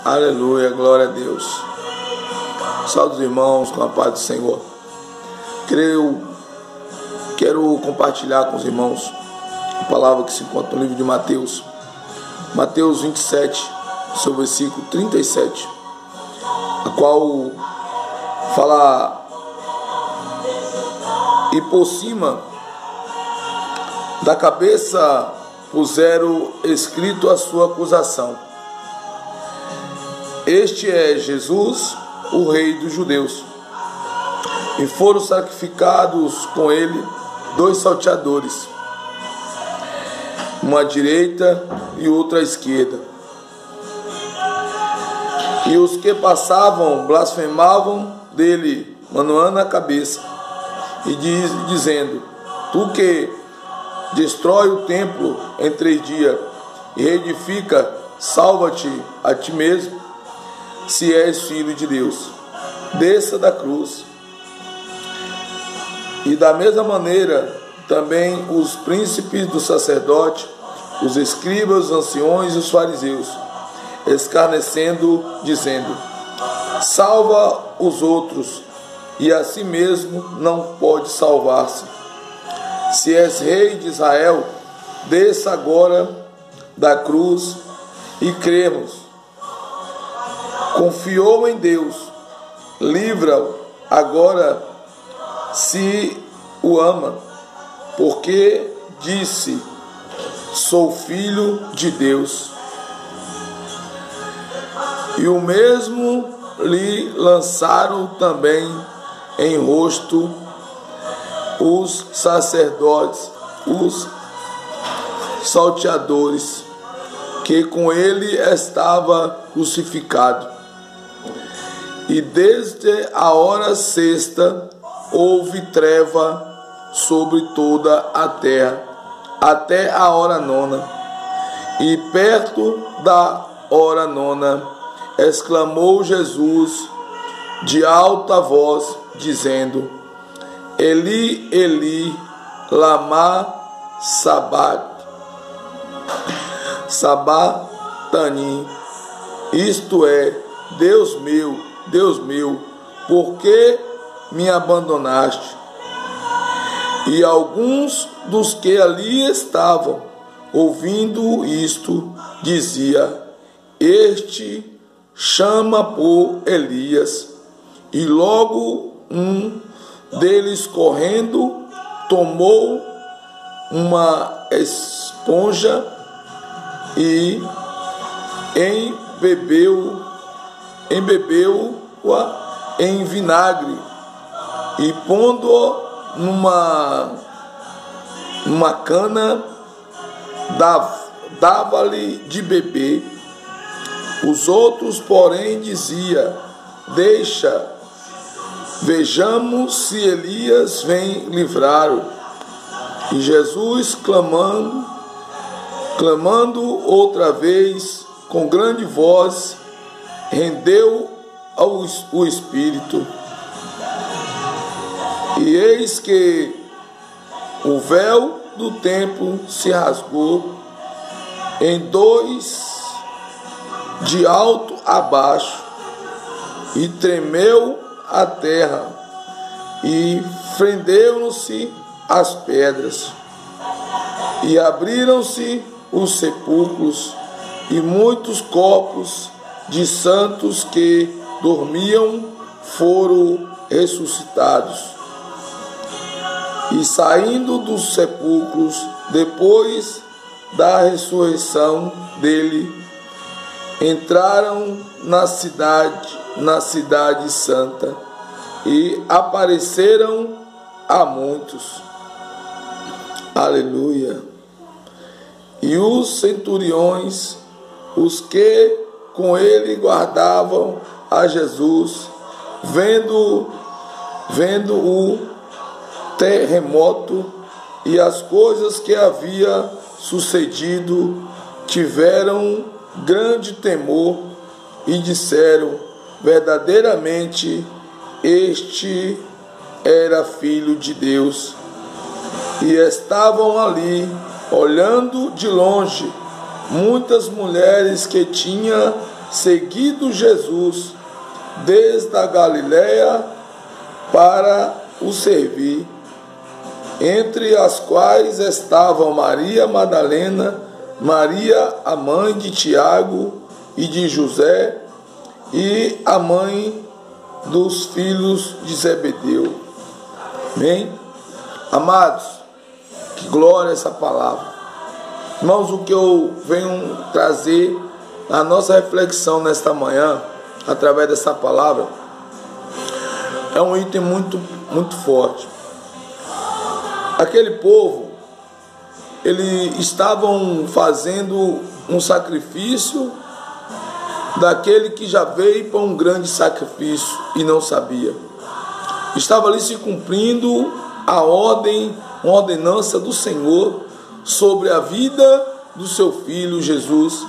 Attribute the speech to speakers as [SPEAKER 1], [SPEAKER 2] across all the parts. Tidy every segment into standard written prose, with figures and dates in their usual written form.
[SPEAKER 1] Aleluia, glória a Deus. Salve os irmãos com a paz do Senhor. Quero compartilhar com os irmãos a palavra que se encontra no livro de Mateus. Mateus 27, seu versículo 37, a qual fala: e por cima da cabeça puseram escrito a sua acusação: este é Jesus, o Rei dos Judeus. E foram sacrificados com ele 2 salteadores, uma à direita e outra à esquerda. E os que passavam blasfemavam dele, manuando a cabeça, e dizendo: tu que destrói o templo em 3 dias e reedifica, salva-te a ti mesmo, se és filho de Deus, desça da cruz. E da mesma maneira também os príncipes dos sacerdotes, os escribas, os anciões e os fariseus, escarnecendo, dizendo: salva os outros, e a si mesmo não pode salvar-se. Se és rei de Israel, desça agora da cruz e cremos. Confiou em Deus, livra-o agora, se o ama, porque disse: sou filho de Deus. E o mesmo lhe lançaram também em rosto os sacerdotes, os salteadores, que com ele estava crucificado. E desde a hora sexta houve treva sobre toda a terra, até a hora 9. E perto da hora 9, exclamou Jesus de alta voz, dizendo: Eli, Eli, lama sabatani, isto é, Deus meu, por que me abandonaste? E alguns dos que ali estavam, ouvindo isto, dizia: este chama por Elias. E logo um deles, correndo, tomou uma esponja e embebeu-a em vinagre, e pondo-o numa cana, dava-lhe de beber. Os outros, porém, dizia: deixa, vejamos se Elias vem livrá-lo. E Jesus, clamando outra vez com grande voz, rendeu o espírito. E eis que o véu do templo se rasgou em 2, de alto a baixo, e tremeu a terra, e fenderam-se as pedras, e abriram-se os sepulcros, e muitos corpos de santos que dormiam foram ressuscitados. E saindo dos sepulcros, depois da ressurreição dele, entraram na cidade santa, e apareceram a muitos. Aleluia. E os centuriões, os que com ele guardavam a Jesus, vendo o terremoto e as coisas que havia sucedido, tiveram grande temor e disseram: verdadeiramente este era filho de Deus. E estavam ali, olhando de longe, muitas mulheres que tinham seguido Jesus desde a Galiléia para o servir, entre as quais estavam Maria Madalena, Maria, a mãe de Tiago e de José, e a mãe dos filhos de Zebedeu. Amém? Amados, que glória essa palavra. Irmãos, o que eu venho trazer a nossa reflexão nesta manhã, através dessa palavra, é um item muito forte. Aquele povo, eles estavam fazendo um sacrifício daquele que já veio para um grande sacrifício e não sabia. Estava ali se cumprindo a ordem, uma ordenança do Senhor sobre a vida do seu Filho Jesus,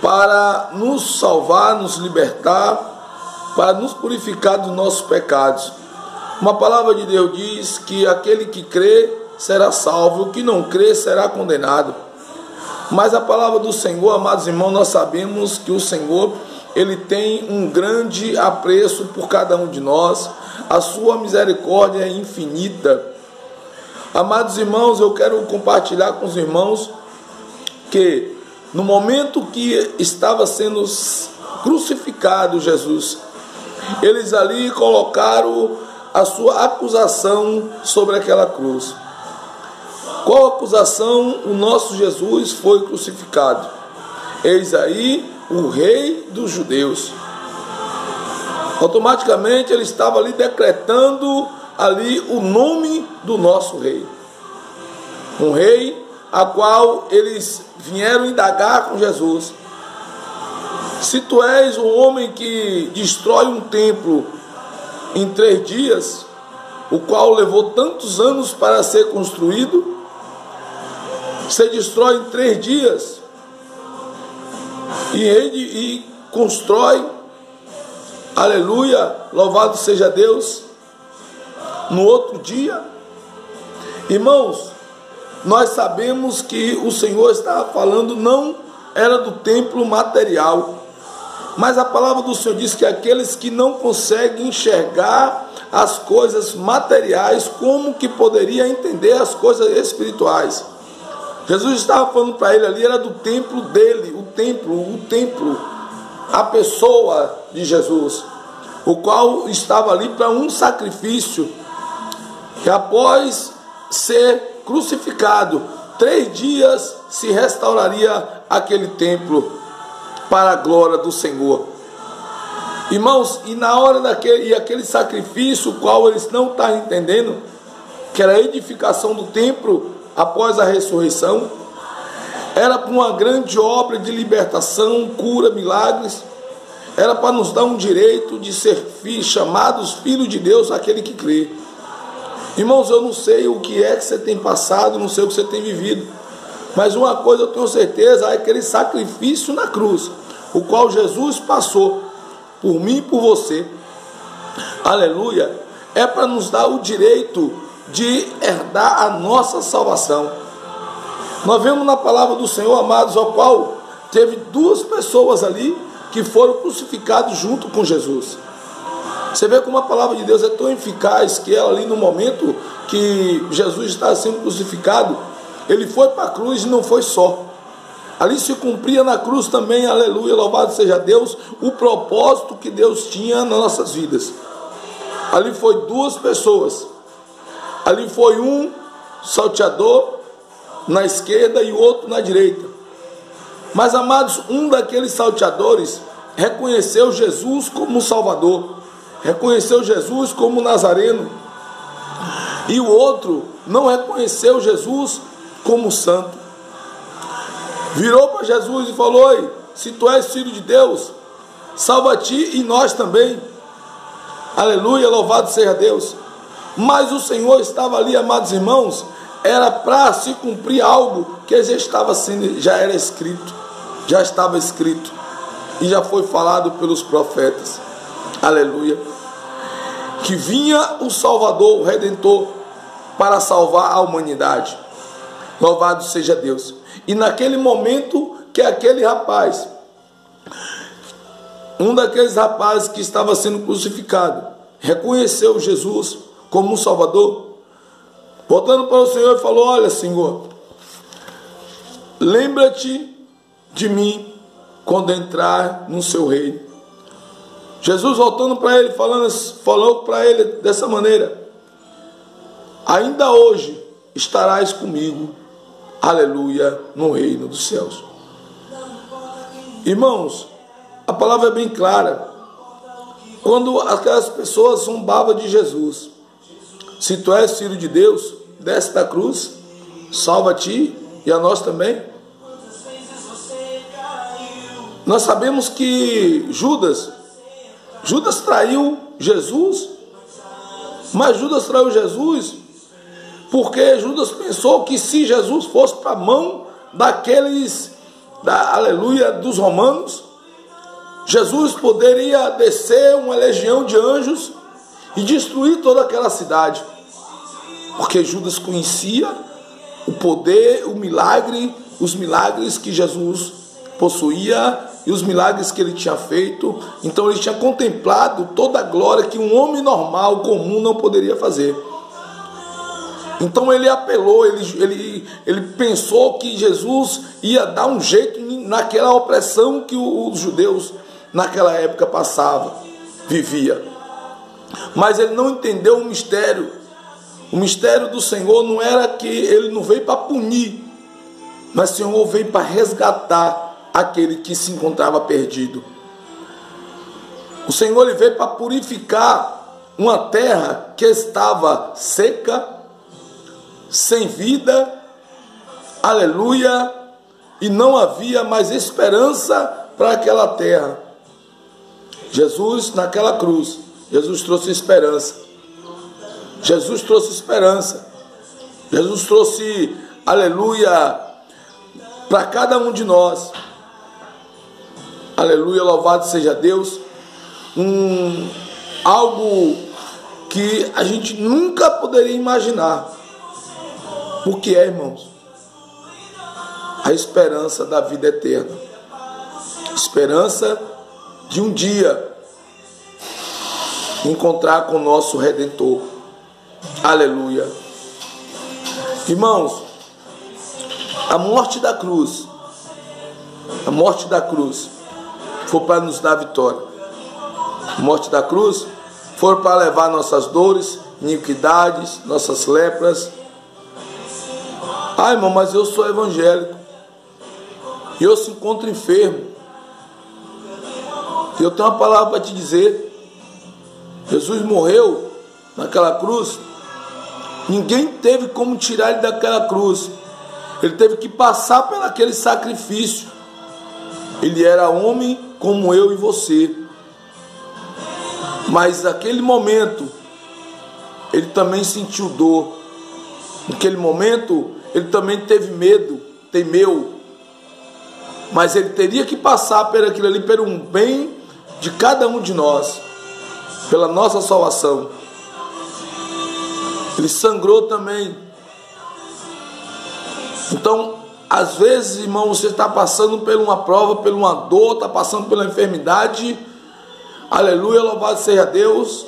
[SPEAKER 1] para nos salvar, nos libertar, para nos purificar dos nossos pecados. Uma palavra de Deus diz que aquele que crê será salvo, o que não crê será condenado. Mas a palavra do Senhor, amados irmãos, nós sabemos que o Senhor, Ele tem um grande apreço por cada um de nós, a sua misericórdia é infinita. Amados irmãos, eu quero compartilhar com os irmãos que no momento que estava sendo crucificado Jesus, eles ali colocaram a sua acusação sobre aquela cruz. Qual acusação? O nosso Jesus foi crucificado. Eis aí o rei dos judeus. Automaticamente ele estava ali decretando ali o nome do nosso rei. Um rei a qual eles vieram indagar com Jesus. Se tu és um homem que destrói um templo em 3 dias, o qual levou tantos anos para ser construído, você destrói em 3 dias e constrói, aleluia, louvado seja Deus, no outro dia. Irmãos, nós sabemos que o Senhor estava falando, não era do templo material, mas a palavra do Senhor diz que aqueles que não conseguem enxergar as coisas materiais, como que poderia entender as coisas espirituais? Jesus estava falando para ele ali, era do templo dele, o templo, a pessoa de Jesus, o qual estava ali para um sacrifício, que após ser crucificado, 3 dias se restauraria aquele templo para a glória do Senhor. Irmãos, e na hora aquele sacrifício, o qual eles não estavam entendendo, que era a edificação do templo após a ressurreição, era para uma grande obra de libertação, cura, milagres, era para nos dar um direito de ser chamados filhos de Deus, aquele que crê. Irmãos, eu não sei o que é que você tem passado, não sei o que você tem vivido, mas uma coisa eu tenho certeza, é aquele sacrifício na cruz, o qual Jesus passou por mim e por você, aleluia, é para nos dar o direito de herdar a nossa salvação. Nós vemos na palavra do Senhor, amados, ao qual teve 2 pessoas ali que foram crucificados junto com Jesus. Você vê como a palavra de Deus é tão eficaz, que ela ali no momento que Jesus estava sendo crucificado, ele foi para a cruz e não foi só. Ali se cumpria na cruz também, aleluia, louvado seja Deus, o propósito que Deus tinha nas nossas vidas. Ali foi 2 pessoas. Ali foi um salteador na esquerda e o outro na direita. Mas, amados, um daqueles salteadores reconheceu Jesus como Salvador, reconheceu Jesus como Nazareno, e o outro não reconheceu Jesus como santo. Virou para Jesus e falou: oi, se tu és filho de Deus, salva ti e nós também. Aleluia, louvado seja Deus. Mas o Senhor estava ali, amados irmãos, era para se cumprir algo que já era escrito, já estava escrito e já foi falado pelos profetas. Aleluia. Que vinha o Salvador, o Redentor, para salvar a humanidade. Louvado seja Deus. E naquele momento que aquele rapaz um daqueles rapazes que estava sendo crucificado, reconheceu Jesus como um Salvador, voltando para o Senhor e falou: olha, Senhor, lembra-te de mim quando entrar no seu reino. Jesus, voltando para ele, falou para ele dessa maneira: ainda hoje estarás comigo, aleluia, no reino dos céus. Irmãos, a palavra é bem clara. Quando aquelas pessoas zombavam de Jesus: se tu és filho de Deus, desce da cruz, salva a ti e a nós também. Nós sabemos que Judas traiu Jesus, mas Judas traiu Jesus porque Judas pensou que se Jesus fosse para a mão aleluia, dos romanos, Jesus poderia descer uma legião de anjos e destruir toda aquela cidade, porque Judas conhecia o poder, o milagre, os milagres que Jesus possuía e os milagres que ele tinha feito. Então ele tinha contemplado toda a glória que um homem normal, comum, não poderia fazer. Então ele apelou, ele pensou que Jesus ia dar um jeito naquela opressão que os judeus naquela época vivia. Mas ele não entendeu o mistério. O mistério do Senhor não era que ele não veio para punir, mas o Senhor veio para resgatar aquele que se encontrava perdido. O Senhor ele veio para purificar uma terra que estava seca, sem vida, aleluia, e não havia mais esperança para aquela terra. Jesus, naquela cruz, Jesus trouxe esperança. Jesus trouxe esperança. Jesus trouxe, aleluia, para cada um de nós. Aleluia, louvado seja Deus. Algo que a gente nunca poderia imaginar. O que é, irmãos? A esperança da vida eterna. Esperança de um dia encontrar com o nosso Redentor. Aleluia. Irmãos, a morte da cruz foi para nos dar vitória. A morte da cruz foi para levar nossas dores, iniquidades, nossas lepras. Ah, irmão, mas eu sou evangélico e eu se encontro enfermo. E eu tenho uma palavra para te dizer. Jesus morreu naquela cruz. Ninguém teve como tirar ele daquela cruz. Ele teve que passar por aquele sacrifício. Ele era homem como eu e você. Mas naquele momento ele também sentiu dor. Naquele momento ele também teve medo, temeu. Mas ele teria que passar por aquilo ali, pelo bem de cada um de nós, pela nossa salvação. Ele sangrou também. Então, às vezes, irmão, você está passando por uma prova, por uma dor, está passando pela enfermidade. Aleluia, louvado seja Deus.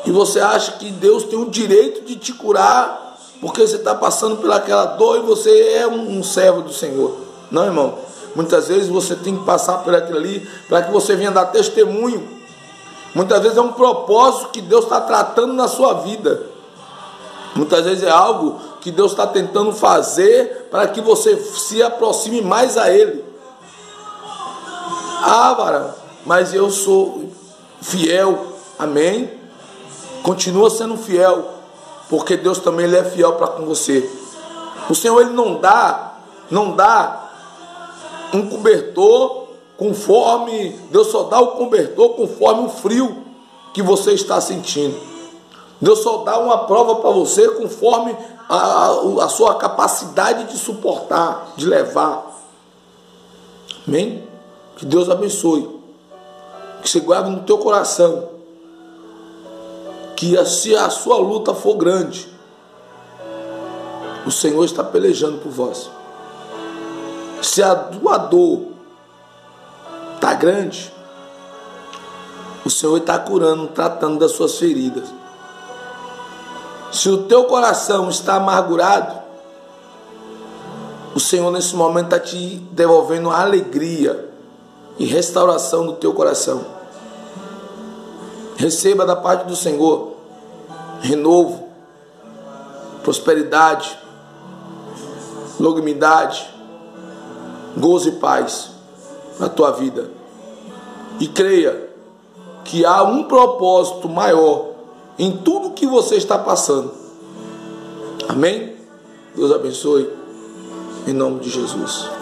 [SPEAKER 1] E você acha que Deus tem o direito de te curar porque você está passando pelaquela dor e você é um servo do Senhor. Não, irmão. Muitas vezes você tem que passar por aquilo ali para que você venha dar testemunho. Muitas vezes é um propósito que Deus está tratando na sua vida. Muitas vezes é algo que Deus está tentando fazer para que você se aproxime mais a Ele. Ah, varão, mas eu sou fiel. Amém? Continua sendo fiel, porque Deus também ele é fiel para com você. O Senhor ele não dá um cobertor conforme, Deus só dá o cobertor conforme o frio que você está sentindo. Deus só dá uma prova para você conforme a sua capacidade de suportar, de levar. Amém? Que Deus abençoe. Que você guarde no teu coração que se a sua luta for grande, o Senhor está pelejando por vós. Se a tua dor está grande, o Senhor está curando, tratando das suas feridas. Se o teu coração está amargurado, o Senhor nesse momento está te devolvendo a alegria e restauração do teu coração. Receba da parte do Senhor renovo, prosperidade, longanimidade, gozo e paz na tua vida. E creia que há um propósito maior em tudo que você está passando. Amém? Deus abençoe. Em nome de Jesus.